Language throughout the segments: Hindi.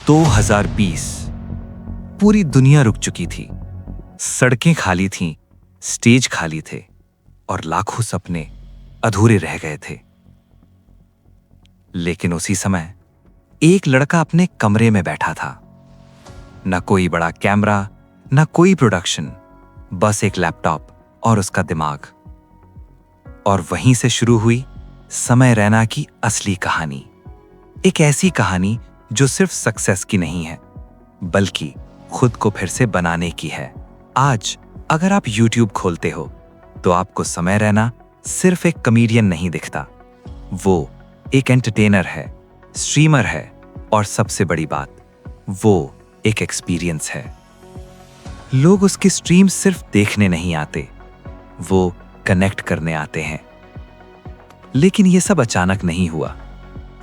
2020 पूरी दुनिया रुक चुकी थी। सड़कें खाली थीं, स्टेज खाली थे और लाखों सपने अधूरे रह गए थे। लेकिन उसी समय एक लड़का अपने कमरे में बैठा था। न कोई बड़ा कैमरा, न कोई प्रोडक्शन, बस एक लैपटॉप और उसका दिमाग। और वहीं से शुरू हुई समय रैना की असली कहानी। एक ऐसी कहानी जो सिर्फ सक्सेस की नहीं है, बल्कि खुद को फिर से बनाने की है। आज अगर आप YouTube खोलते हो तो आपको समय रैना सिर्फ एक कॉमेडियन नहीं दिखता। वो एक एंटरटेनर है, स्ट्रीमर है और सबसे बड़ी बात, वो एक एक्सपीरियंस है। लोग उसकी स्ट्रीम सिर्फ देखने नहीं आते, वो कनेक्ट करने आते हैं। लेकिन ये सब अचानक नहीं हुआ।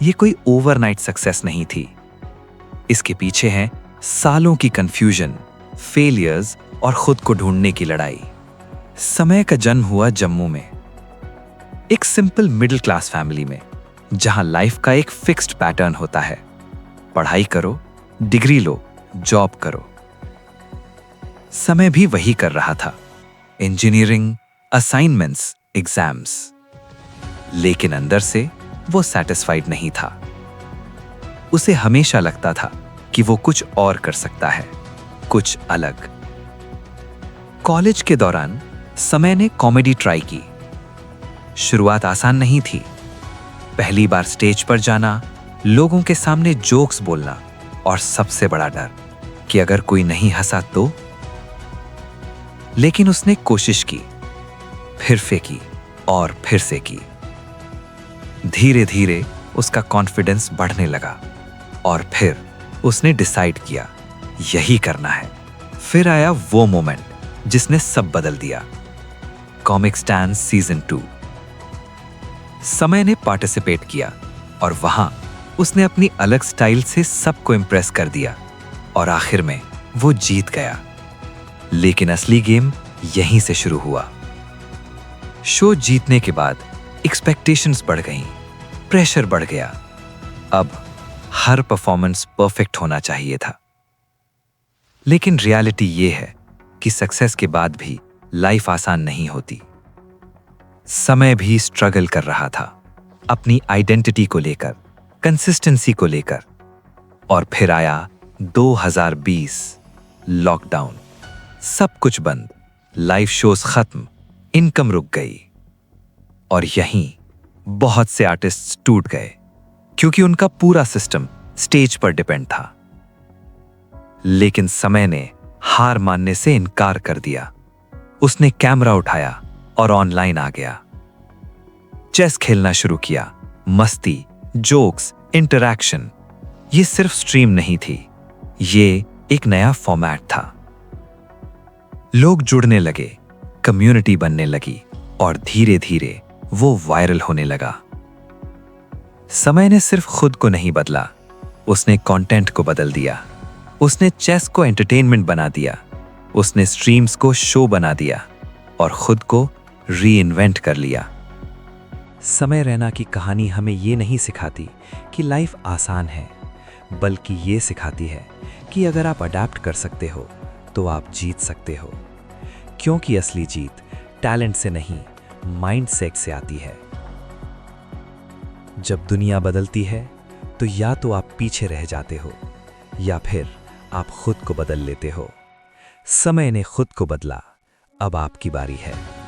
ये कोई ओवरनाइट सक्सेस नहीं थी। इसके पीछे है सालों की कंफ्यूजन, फेलियर्स और खुद को ढूंढने की लड़ाई। समय का जन्म हुआ जम्मू में, एक सिंपल मिडिल क्लास फैमिली में, जहां लाइफ का एक फिक्स्ड पैटर्न होता है। पढ़ाई करो, डिग्री लो, जॉब करो। समय भी वही कर रहा था, इंजीनियरिंग, असाइनमेंट्स, एग्जाम्स। लेकिन अंदर से वो सैटिस्फाइड नहीं था। उसे हमेशा लगता था कि वो कुछ और कर सकता है, कुछ अलग। कॉलेज के दौरान समय ने कॉमेडी ट्राई की। शुरुआत आसान नहीं थी। पहली बार स्टेज पर जाना, लोगों के सामने जोक्स बोलना और सबसे बड़ा डर कि अगर कोई नहीं हंसा तो। लेकिन उसने कोशिश की, फिर फेंकी और फिर से की। धीरे धीरे उसका कॉन्फिडेंस बढ़ने लगा और फिर उसने डिसाइड किया यही करना है। फिर आया वो मोमेंट जिसने सब बदल दिया। Comic stand season 2। समय ने पार्टिसिपेट किया और वहां उसने अपनी अलग स्टाइल से सबको इंप्रेस कर दिया और आखिर में वो जीत गया। लेकिन असली गेम यहीं से शुरू हुआ। शो जीतने के बाद एक्सपेक्टेशंस बढ़ गईं, प्रेशर बढ़ गया। अब हर परफॉर्मेंस परफेक्ट होना चाहिए था। लेकिन रियलिटी ये है कि सक्सेस के बाद भी लाइफ आसान नहीं होती। समय भी स्ट्रगल कर रहा था, अपनी आइडेंटिटी को लेकर, कंसिस्टेंसी को लेकर। और फिर आया 2020, लॉकडाउन। सब कुछ बंद, लाइव शोज खत्म, इनकम रुक गई। और यहीं बहुत से आर्टिस्ट्स टूट गए, क्योंकि उनका पूरा सिस्टम स्टेज पर डिपेंड था। लेकिन समय ने हार मानने से इनकार कर दिया। उसने कैमरा उठाया और ऑनलाइन आ गया। चेस खेलना शुरू किया। मस्ती, जोक्स, इंटरैक्शन। ये सिर्फ स्ट्रीम नहीं थी, ये एक नया फॉर्मेट था। लोग जुड़ने लगे, कम्युनिटी बनने लगी और धीरे धीरे वो वायरल होने लगा। समय ने सिर्फ खुद को नहीं बदला, उसने कंटेंट को बदल दिया। उसने चेस को एंटरटेनमेंट बना दिया, उसने स्ट्रीम्स को शो बना दिया और खुद को रीइन्वेंट कर लिया। समय रैना की कहानी हमें ये नहीं सिखाती कि लाइफ आसान है, बल्कि ये सिखाती है कि अगर आप अडैप्ट कर सकते हो तो आप जीत सकते हो। क्योंकि असली जीत टैलेंट से नहीं, माइंडसेट से आती है। जब दुनिया बदलती है तो या तो आप पीछे रह जाते हो या फिर आप खुद को बदल लेते हो। समय ने खुद को बदला, अब आपकी बारी है।